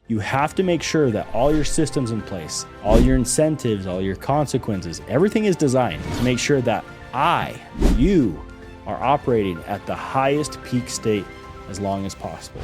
You have to make sure that all your systems in place, all your incentives, all your consequences, everything is designed to make sure that you are operating at the highest peak state as long as possible.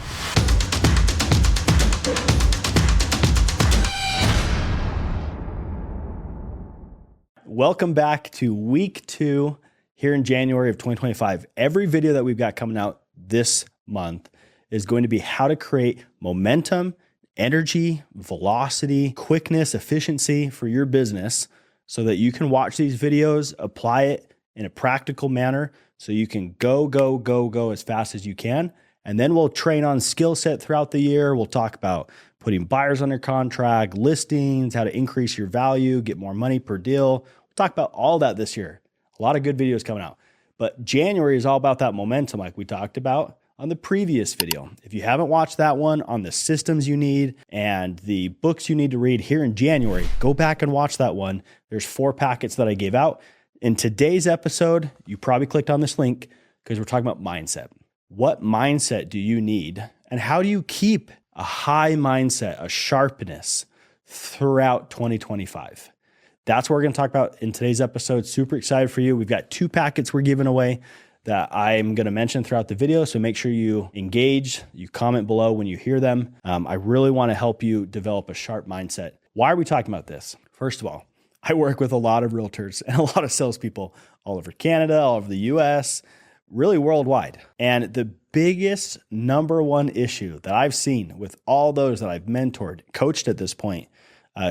Welcome back to week 2 here in January of 2025. Every video that we've got coming out this month is going to be how to create momentum, energy, velocity, quickness, efficiency for your business so that you can watch these videos, apply it in a practical manner so you can go as fast as you can. And then we'll train on skill set throughout the year. We'll talk about putting buyers under contract, listings, how to increase your value, get more money per deal. We'll talk about all that this year. A lot of good videos coming out. But January is all about that momentum like we talked about on the previous video. If you haven't watched that one on the systems you need and the books you need to read here in January, go back and watch that one. There's 4 packets that I gave out. In today's episode, you probably clicked on this link because we're talking about mindset. What mindset do you need? And how do you keep a high mindset, a sharpness throughout 2025? That's what we're going to talk about in today's episode. Super excited for you. We've got 2 packets we're giving away that I'm going to mention throughout the video. So make sure you engage, you comment below when you hear them. I really want to help you develop a sharp mindset. Why are we talking about this? First of all, I work with a lot of realtors and a lot of salespeople all over Canada, all over the US, really worldwide. And the biggest number one issue that I've seen with all those that I've mentored, coached at this point,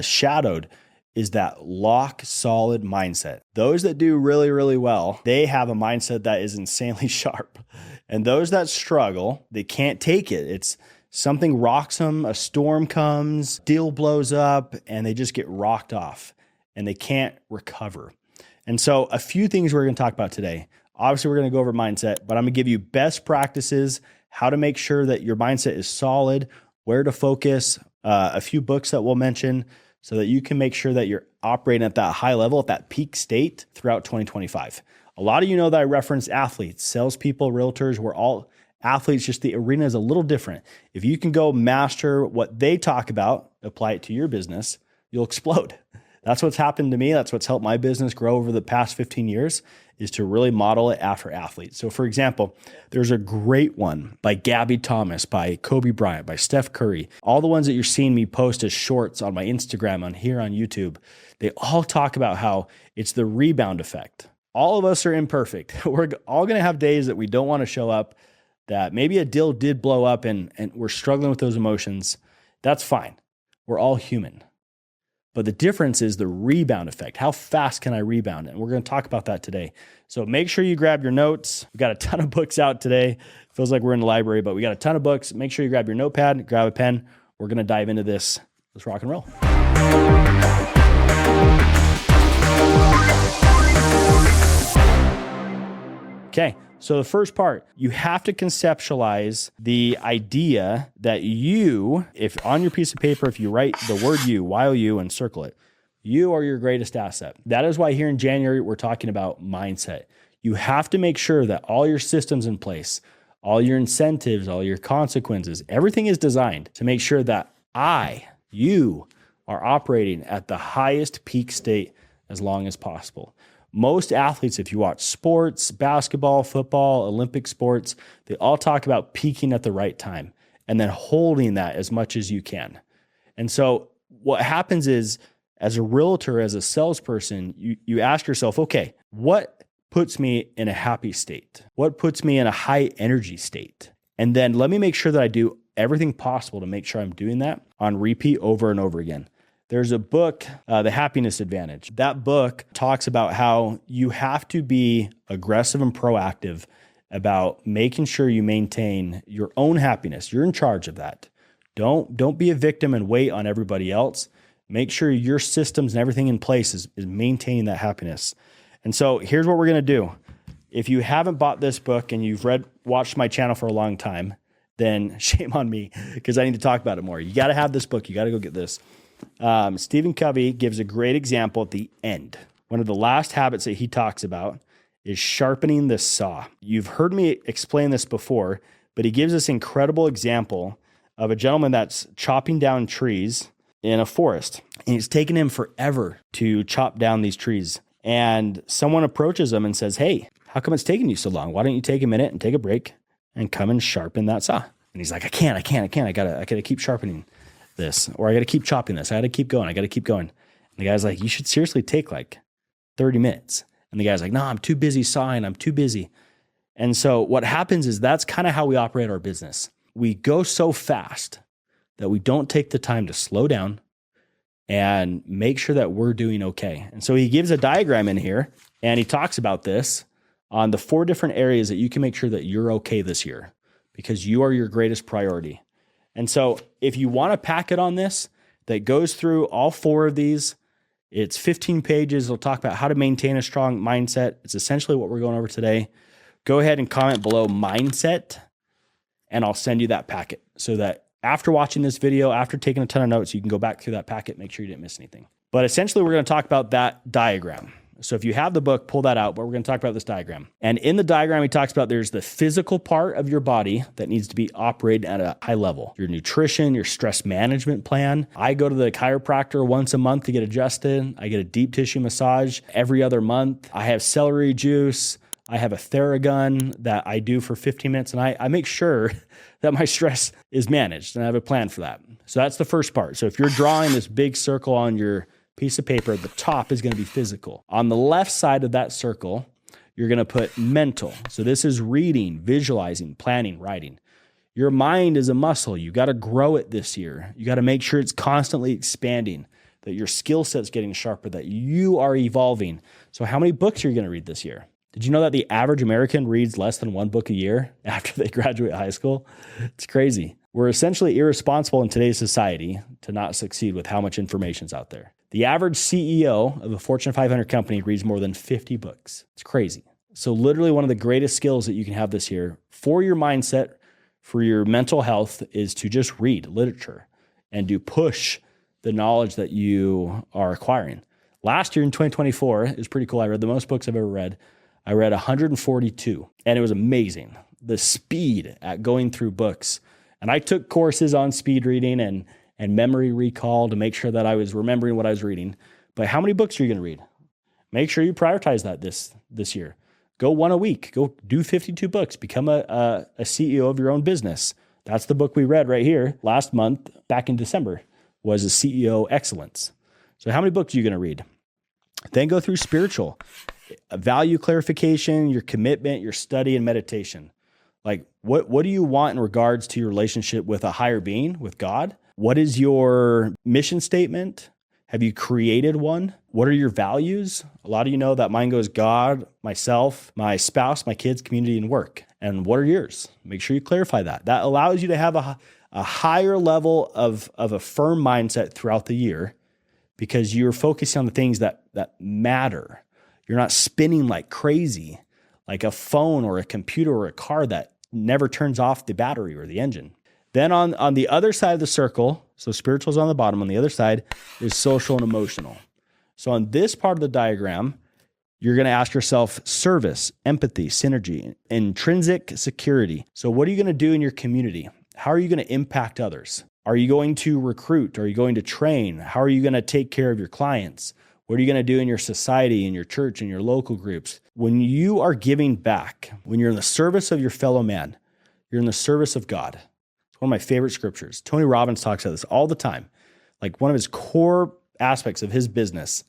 shadowed, is that lock solid mindset. Those that do really, really well, they have a mindset that is insanely sharp. And those that struggle, they can't take it. It's something rocks them, a storm comes, deal blows up, and they just get rocked off and they can't recover. And so a few things we're going to talk about today. Obviously, we're going to go over mindset, but I'm going to give you best practices, how to make sure that your mindset is solid, where to focus, a few books that we'll mention, so that you can make sure that you're operating at that high level, at that peak state throughout 2025. A lot of you know that I reference athletes, salespeople, realtors. We're all athletes, just the arena is a little different. If you can go master what they talk about, apply it to your business, you'll explode. That's what's happened to me. That's what's helped my business grow over the past 15 years, is to really model it after athletes. So for example, there's a great one by Gabby Thomas, by Kobe Bryant, by Steph Curry. All the ones that you're seeing me post as shorts on my Instagram, on here on YouTube, they all talk about how it's the rebound effect. All of us are imperfect. We're all going to have days that we don't want to show up, that maybe a deal did blow up and we're struggling with those emotions. That's fine. We're all human. But the difference is the rebound effect. How fast can I rebound? And we're going to talk about that today. So make sure you grab your notes. We've got a ton of books out today. Feels like we're in the library, but we got a ton of books. Make sure you grab your notepad, grab a pen. We're going to dive into this. Let's rock and roll. Okay. So the first part, you have to conceptualize the idea that you, if on your piece of paper, if you write the word you, YOU, and circle it, you are your greatest asset. That is why here in January, we're talking about mindset. You have to make sure that all your systems in place, all your incentives, all your consequences, everything is designed to make sure that you are operating at the highest peak state as long as possible. Most athletes, if you watch sports, basketball, football, Olympic sports, they all talk about peaking at the right time and then holding that as much as you can. And so what happens is, as a realtor, as a salesperson, you ask yourself, okay, what puts me in a happy state? What puts me in a high energy state? And then let me make sure that I do everything possible to make sure I'm doing that on repeat over and over again. There's a book, The Happiness Advantage. That book talks about how you have to be aggressive and proactive about making sure you maintain your own happiness. You're in charge of that. Don't be a victim and wait on everybody else. Make sure your systems and everything in place is maintaining that happiness. And so here's what we're going to do. If you haven't bought this book and you've watched my channel for a long time, then shame on me, because I need to talk about it more. You got to have this book. You got to go get this. Stephen Covey gives a great example at the end. One of the last habits that he talks about is sharpening the saw. You've heard me explain this before, but he gives this incredible example of a gentleman that's chopping down trees in a forest. And it's taken him forever to chop down these trees. And someone approaches him and says, "Hey, how come it's taking you so long? Why don't you take a minute and take a break and come and sharpen that saw?" And he's like, I can't. I gotta keep sharpening this, or I gotta keep chopping this. I gotta keep going. And the guy's like, "You should seriously take like 30 minutes. And the guy's like, "No, I'm too busy sawing. I'm too busy." And so what happens is that's kind of how we operate our business. We go so fast that we don't take the time to slow down and make sure that we're doing okay. And so he gives a diagram in here, and he talks about this on the 4 different areas that you can make sure that you're okay this year, because you are your greatest priority. And so if you want to pack it on this, that goes through all 4 of these, it's 15 pages. It'll talk about how to maintain a strong mindset. It's essentially what we're going over today. Go ahead and comment below mindset, and I'll send you that packet so that after watching this video, after taking a ton of notes, you can go back through that packet, make sure you didn't miss anything. But essentially, we're going to talk about that diagram. So if you have the book, pull that out, but we're going to talk about this diagram. And in the diagram, he talks about there's the physical part of your body that needs to be operated at a high level. Your nutrition, your stress management plan. I go to the chiropractor once a month to get adjusted. I get a deep tissue massage every other month. I have celery juice. I have a Theragun that I do for 15 minutes, and I make sure that my stress is managed, and I have a plan for that. So that's the first part. So if you're drawing this big circle on your piece of paper, the top is going to be physical. On the left side of that circle, you're going to put mental. So this is reading, visualizing, planning, writing. Your mind is a muscle. You got to grow it this year. You got to make sure it's constantly expanding, that your skill set's getting sharper, that you are evolving. So how many books are you going to read this year? Did you know that the average American reads less than 1 book a year after they graduate high school? It's crazy. We're essentially irresponsible in today's society to not succeed with how much information's out there. The average CEO of a Fortune 500 company reads more than 50 books. It's crazy. So literally one of the greatest skills that you can have this year for your mindset, for your mental health, is to just read literature and to push the knowledge that you are acquiring. Last year in 2024, it was pretty cool. I read the most books I've ever read. I read 142, and it was amazing. The speed at going through books. And I took courses on speed reading and memory recall to make sure that I was remembering what I was reading. But how many books are you going to read? Make sure you prioritize that this year. Go 1 a week. Go do 52 books. Become a CEO of your own business. That's the book we read right here last month, back in December, was a CEO Excellence. So how many books are you going to read? Then go through spiritual. Value clarification, your commitment, your study, and meditation. Like, what do you want in regards to your relationship with a higher being, with God? What is your mission statement? Have you created one? What are your values? A lot of you know that mine goes God, myself, my spouse, my kids, community, and work. And what are yours? Make sure you clarify that. That allows you to have a higher level of a firm mindset throughout the year, because you're focusing on the things that matter. You're not spinning like crazy, like a phone or a computer or a car that never turns off the battery or the engine. Then on the other side of the circle, so spiritual is on the bottom, on the other side is social and emotional. So on this part of the diagram, you're going to ask yourself service, empathy, synergy, intrinsic security. So what are you going to do in your community? How are you going to impact others? Are you going to recruit? Are you going to train? How are you going to take care of your clients? What are you going to do in your society, in your church, in your local groups? When you are giving back, when you're in the service of your fellow man, you're in the service of God. It's one of my favorite scriptures. Tony Robbins talks about this all the time. Like, one of his core aspects of his business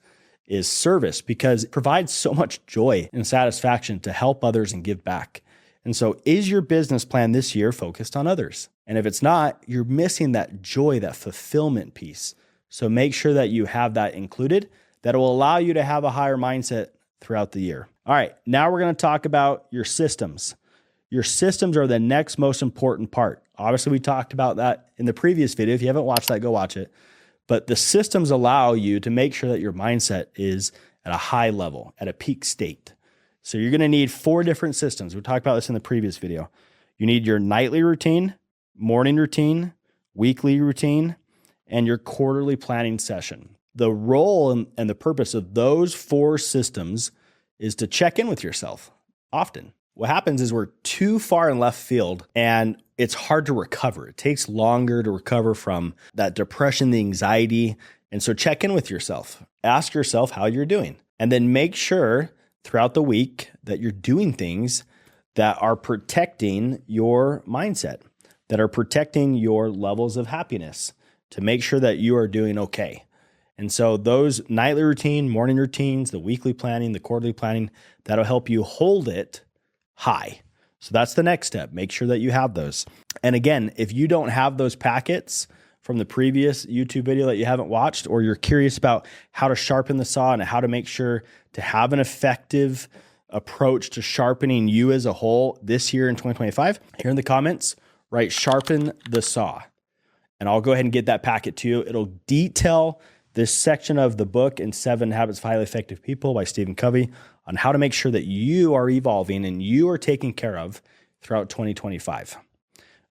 is service, because it provides so much joy and satisfaction to help others and give back. And so is your business plan this year focused on others? And if it's not, you're missing that joy, that fulfillment piece. So make sure that you have that included. That will allow you to have a higher mindset throughout the year. All right, now we're going to talk about your systems. Your systems are the next most important part. Obviously, we talked about that in the previous video. If you haven't watched that, go watch it. But the systems allow you to make sure that your mindset is at a high level, at a peak state. So you're going to need 4 different systems. We talked about this in the previous video. You need your nightly routine, morning routine, weekly routine, and your quarterly planning session. The role and the purpose of those 4 systems is to check in with yourself often. What happens is we're too far in left field, and it's hard to recover. It takes longer to recover from that depression, the anxiety. And so check in with yourself. Ask yourself how you're doing. And then make sure throughout the week that you're doing things that are protecting your mindset, that are protecting your levels of happiness, to make sure that you are doing okay. And so those nightly routine, morning routines, the weekly planning, the quarterly planning, that'll help you hold it high. So that's the next step. Make sure that you have those. And again, if you don't have those packets from the previous YouTube video that you haven't watched, or you're curious about how to sharpen the saw and how to make sure to have an effective approach to sharpening you as a whole this year in 2025, here in the comments, write "sharpen the saw." And I'll go ahead and get that packet to you. It'll detail this section of the book in 7 Habits of Highly Effective People by Stephen Covey on how to make sure that you are evolving and you are taken care of throughout 2025.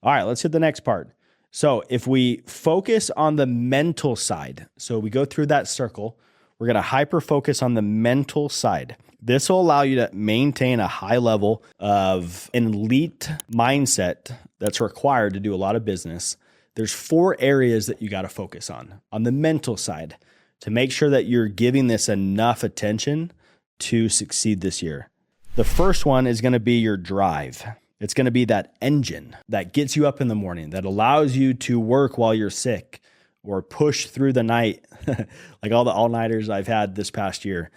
All right, let's hit the next part. So if we focus on the mental side, so we go through that circle, we're going to hyper focus on the mental side. This will allow you to maintain a high level of an elite mindset that's required to do a lot of business. There's 4 areas that you got to focus on the mental side to make sure that you're giving this enough attention to succeed this year. The first one is going to be your drive. It's going to be that engine that gets you up in the morning, that allows you to work while you're sick or push through the night, like all the all-nighters I've had this past year.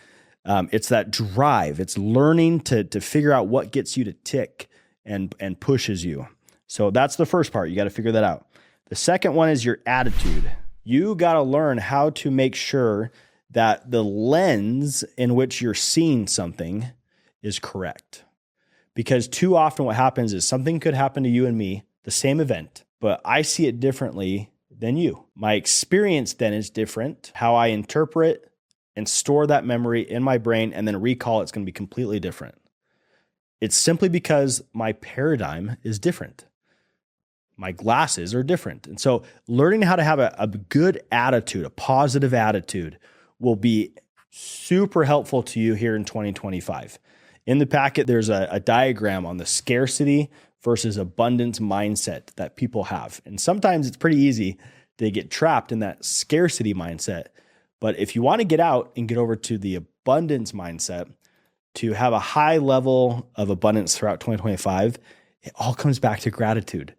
It's that drive. It's learning to figure out what gets you to tick and pushes you. So that's the first part. You got to figure that out. The second one is your attitude. You got to learn how to make sure that the lens in which you're seeing something is correct. Because too often what happens is something could happen to you and me, the same event, but I see it differently than you. My experience then is different. How I interpret and store that memory in my brain and then recall it's going to be completely different. It's simply because my paradigm is different. My glasses are different. And so learning how to have a good attitude, a positive attitude, will be super helpful to you here in 2025. In the packet, there's a diagram on the scarcity versus abundance mindset that people have. And sometimes it's pretty easy to get trapped in that scarcity mindset. But if you want to get out and get over to the abundance mindset, to have a high level of abundance throughout 2025, it all comes back to gratitude.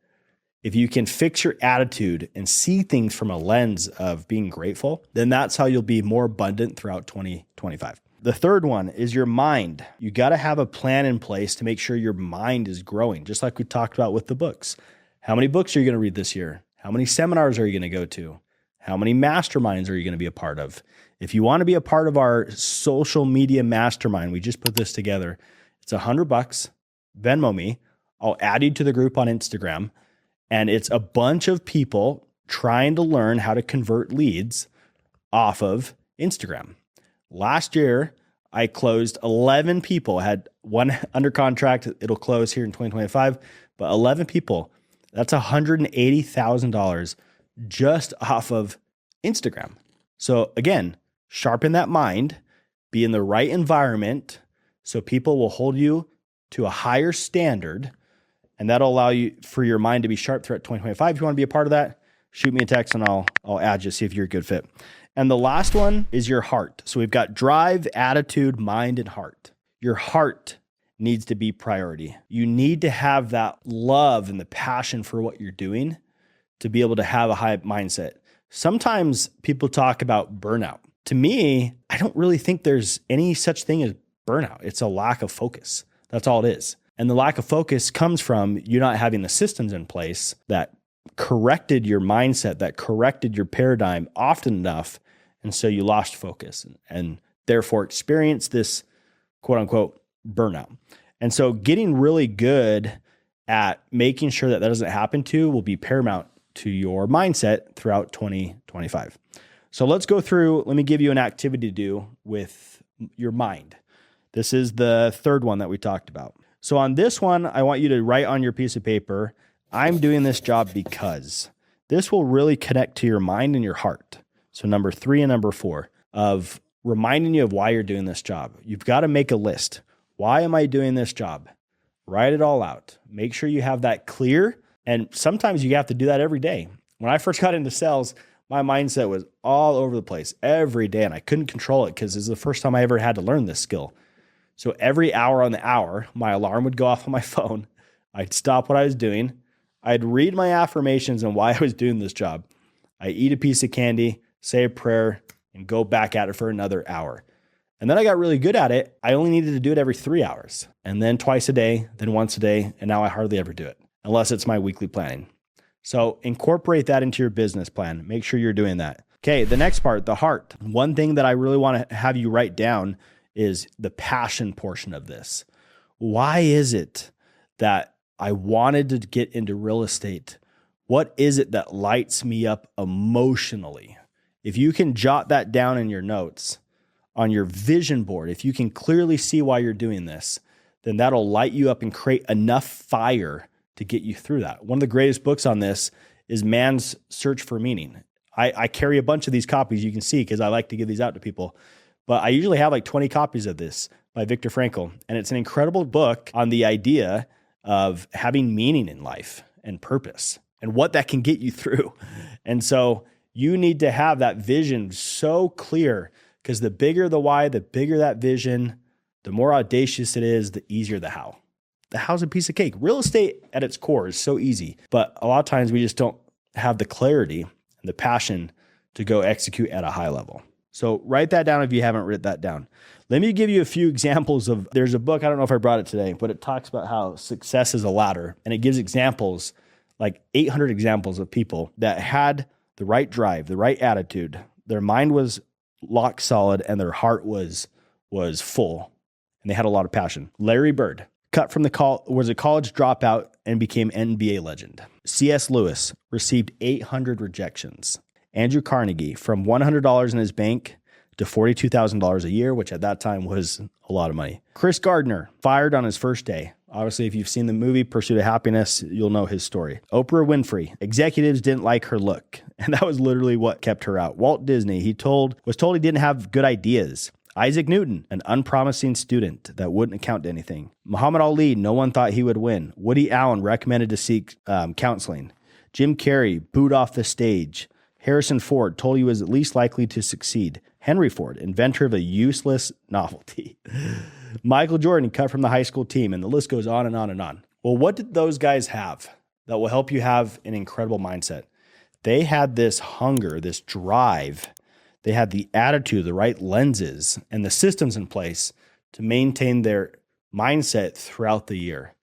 If you can fix your attitude and see things from a lens of being grateful, then that's how you'll be more abundant throughout 2025. The third one is your mind. You got to have a plan in place to make sure your mind is growing, just like we talked about with the books. How many books are you going to read this year? How many seminars are you going to go to? How many masterminds are you going to be a part of? If you want to be a part of our social media mastermind, we just put this together. It's $100. Venmo me. I'll add you to the group on Instagram. And it's a bunch of people trying to learn how to convert leads off of Instagram. Last year, I closed 11 people. I had one under contract. It'll close here in 2025, but 11 people. That's $180,000 just off of Instagram. So again, sharpen that mind, be in the right environment so people will hold you to a higher standard. And that'll allow you for your mind to be sharp throughout 2025. If you want to be a part of that, shoot me a text and I'll add you, see if you're a good fit. And the last one is your heart. So we've got drive, attitude, mind, and heart. Your heart needs to be priority. You need to have that love and the passion for what you're doing to be able to have a high mindset. Sometimes people talk about burnout. To me, I don't really think there's any such thing as burnout. It's a lack of focus. That's all it is. And the lack of focus comes from you not having the systems in place that corrected your mindset, that corrected your paradigm often enough. And so you lost focus and therefore experienced this quote unquote burnout. And so getting really good at making sure that doesn't happen to will be paramount to your mindset throughout 2025. So let's go through, let me give you an activity to do with your mind. This is the third one that we talked about. So on this one, I want you to write on your piece of paper, I'm doing this job because. This will really connect to your mind and your heart. So number 3 and number 4 of reminding you of why you're doing this job. You've got to make a list. Why am I doing this job? Write it all out. Make sure you have that clear And sometimes you have to do that every day. When I first got into sales, my mindset was all over the place every day, and I couldn't control it because this is the first time I ever had to learn this skill. So every hour on the hour, my alarm would go off on my phone. I'd stop what I was doing. I'd read my affirmations and why I was doing this job. I eat a piece of candy, say a prayer, and go back at it for another hour. And then I got really good at it. I only needed to do it every 3 hours, and then twice a day, then once a day. And now I hardly ever do it unless it's my weekly planning. So incorporate that into your business plan. Make sure you're doing that. Okay. The next part, the heart. One thing that I really want to have you write down is the passion portion of this. Why is it that I wanted to get into real estate? What is it that lights me up emotionally? If you can jot that down in your notes on your vision board, if you can clearly see why you're doing this, then that'll light you up and create enough fire to get you through that. One of the greatest books on this is Man's Search for Meaning. I carry a bunch of these copies, you can see, because I like to give these out to people. But I usually have like 20 copies of this by Viktor Frankl. And it's an incredible book on the idea of having meaning in life and purpose and what that can get you through. And so you need to have that vision so clear, because the bigger the why, the bigger that vision, the more audacious it is, the easier the how. The how's a piece of cake. Real estate at its core is so easy, but a lot of times we just don't have the clarity and the passion to go execute at a high level. So write that down if you haven't written that down. Let me give you a few examples of, there's a book, I don't know if I brought it today, but it talks about how success is a ladder, and it gives examples, like 800 examples of people that had the right drive, the right attitude. Their mind was lock solid and their heart was full, and they had a lot of passion. Larry Bird, cut from was a college dropout and became NBA legend. C.S. Lewis received 800 rejections. Andrew Carnegie, from $100 in his bank to $42,000 a year, which at that time was a lot of money. Chris Gardner, fired on his first day. Obviously, if you've seen the movie Pursuit of Happiness, you'll know his story. Oprah Winfrey, executives didn't like her look, and that was literally what kept her out. Walt Disney, was told he didn't have good ideas. Isaac Newton, an unpromising student that wouldn't account to anything. Muhammad Ali, no one thought he would win. Woody Allen recommended to seek counseling. Jim Carrey, booed off the stage. Harrison Ford, told he was at least likely to succeed. Henry Ford, inventor of a useless novelty. Michael Jordan, cut from the high school team, and the list goes on and on and on. Well, what did those guys have that will help you have an incredible mindset? They had this hunger, this drive. They had the attitude, the right lenses, and the systems in place to maintain their mindset throughout the year.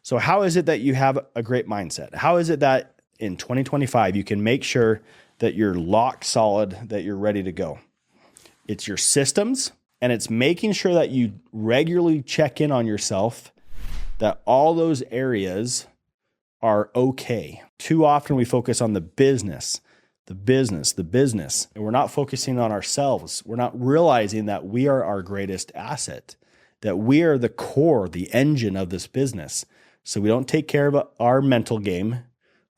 So how is it that you have a great mindset? How is it that in 2025 you can make sure that you're lock solid, that you're ready to go? It's your systems, and it's making sure that you regularly check in on yourself, that all those areas are okay. Too often we focus on the business, and we're not focusing on ourselves. We're not realizing that we are our greatest asset, that we are the core, the engine of this business. So we don't take care of our mental game,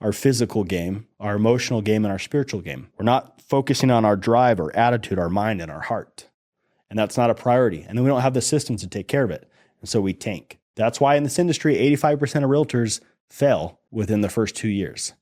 our physical game, our emotional game, and our spiritual game. We're not focusing on our drive, our attitude, our mind, and our heart. And that's not a priority. And then we don't have the systems to take care of it. And so we tank. That's why in this industry, 85% of realtors fail within the first 2 years.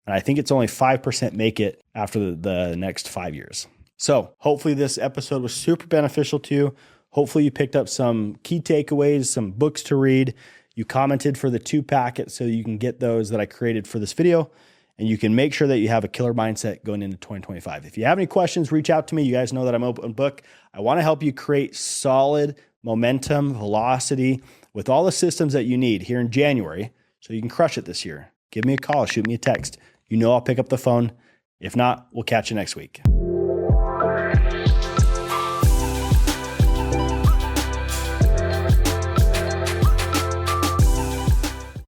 And I think it's only 5% make it after the next 5 years. So hopefully this episode was super beneficial to you. Hopefully you picked up some key takeaways, some books to read. You commented for the 2 packets so you can get those that I created for this video, and you can make sure that you have a killer mindset going into 2025. If you have any questions, reach out to me. You guys know that I'm open book. I want to help you create solid momentum, velocity with all the systems that you need here in January so you can crush it this year. Give me a call, shoot me a text. You know I'll pick up the phone. If not, we'll catch you next week.